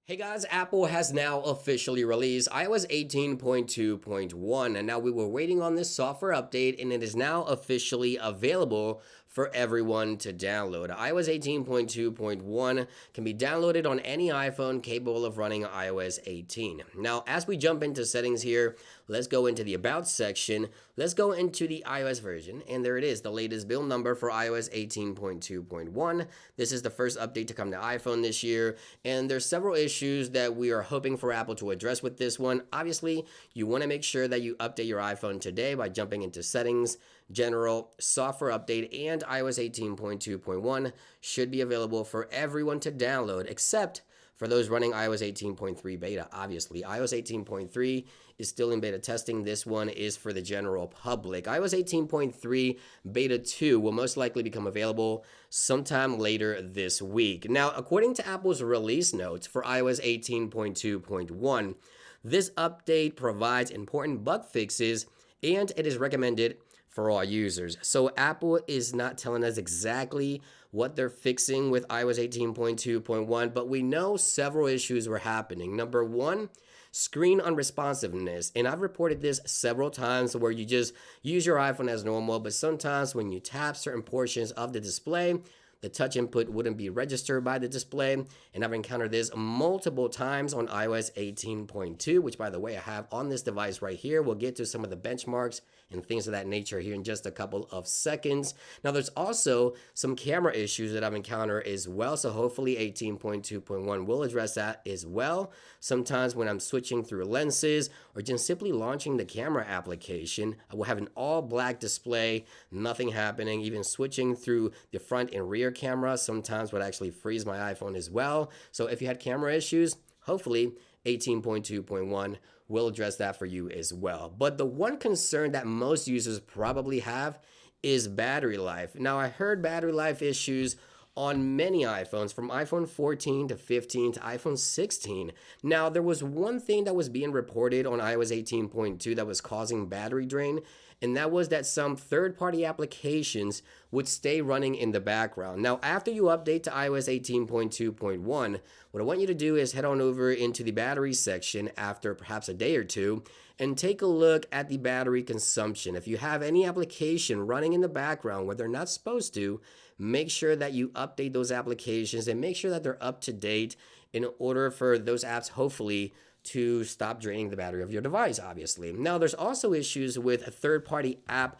Hey guys, Apple has now officially released iOS 18.2.1, and now we were waiting on this software update, and it is now officially available for everyone to download. iOS 18.2.1 can be downloaded on any iPhone capable of running iOS 18. Now, as we jump into settings here, let's go into the About section. Let's go into the iOS version, and there it is, the latest build number for iOS 18.2.1. This is the first update to come to iPhone this year, and there's several issues that we are hoping for Apple to address with this one. Obviously, you want to make sure that you update your iPhone today by jumping into settings, general, software update, and iOS 18.2.1 should be available for everyone to download except for those running iOS 18.3 beta. Obviously, iOS 18.3 is still in beta testing. This one is for the general public. iOS 18.3 beta 2 will most likely become available sometime later this week. Now, according to Apple's release notes for iOS 18.2.1, this update provides important bug fixes and it is recommended for all users. So Apple is not telling us exactly what they're fixing with iOS 18.2.1, but we know several issues were happening. Number one, screen unresponsiveness. And I've reported this several times where you just use your iPhone as normal, but sometimes when you tap certain portions of the display, the touch input wouldn't be registered by the display. And I've encountered this multiple times on iOS 18.2, which by the way, I have on this device right here. We'll get to some of the benchmarks and things of that nature here in just a couple of seconds. Now, there's also some camera issues that I've encountered as well. So hopefully 18.2.1 will address that as well. Sometimes when I'm switching through lenses or just simply launching the camera application, I will have an all black display, nothing happening. Even switching through the front and rear camera sometimes would actually freeze my iPhone as well. So if you had camera issues, hopefully 18.2.1 will address that for you as well. But the one concern that most users probably have is battery life. Now, I heard battery life issues on many iPhones, from iPhone 14 to 15 to iPhone 16. Now, there was one thing that was being reported on iOS 18.2 that was causing battery drain, and that was that some third-party applications would stay running in the background. Now, after you update to iOS 18.2.1, what I want you to do is head on over into the battery section after perhaps a day or two and take a look at the battery consumption. If you have any application running in the background where they're not supposed to, make sure that you update those applications and make sure that they're up to date in order for those apps hopefully to stop draining the battery of your device, obviously. Now, there's also issues with a third-party app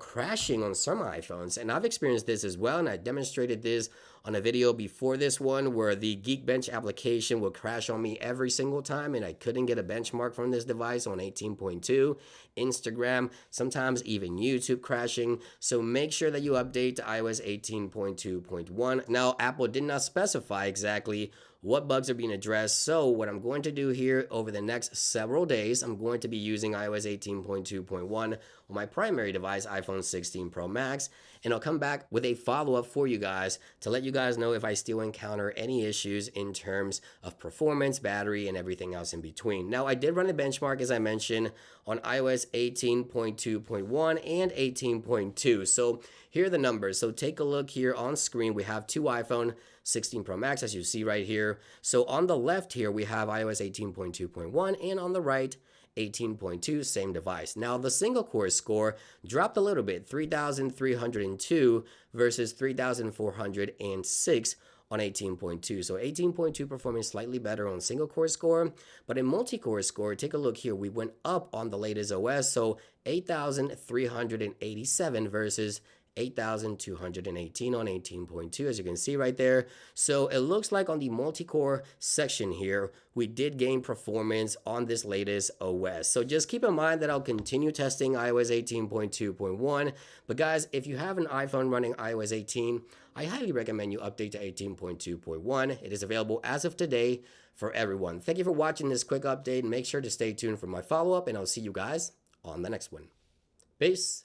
crashing on some iPhones. And I've experienced this as well. And I demonstrated this on a video before this one where the Geekbench application will crash on me every single time. And I couldn't get a benchmark from this device on 18.2. Instagram, sometimes even YouTube crashing. So make sure that you update to iOS 18.2.1. Now, Apple did not specify exactly what bugs are being addressed. So what I'm going to do here over the next several days, I'm going to be using iOS 18.2.1 on my primary device, iPhone 16 Pro Max, and I'll come back with a follow-up for you guys to let you guys know if I still encounter any issues in terms of performance, battery, and everything else in between. Now, I did run a benchmark, as I mentioned, on iOS 18.2.1 and 18.2. So here are the numbers. So take a look here on screen. We have two iPhone 16 Pro Max, as you see right here. So on the left here, we have iOS 18.2.1, and on the right, 18.2, same device. Now, the single core score dropped a little bit, 3,302 versus 3,406 on 18.2. So 18.2 performing slightly better on single core score, but in multi-core score, take a look here. We went up on the latest OS, so 8,387 versus 8,218 on 18.2, as you can see right there. So it looks like on the multi-core section here, we did gain performance on this latest OS. So just keep in mind that I'll continue testing iOS 18.2.1. But guys, if you have an iPhone running iOS 18, I highly recommend you update to 18.2.1. It is available as of today for everyone. Thank you for watching this quick update, and make sure to stay tuned for my follow-up, and I'll see you guys on the next one. Peace.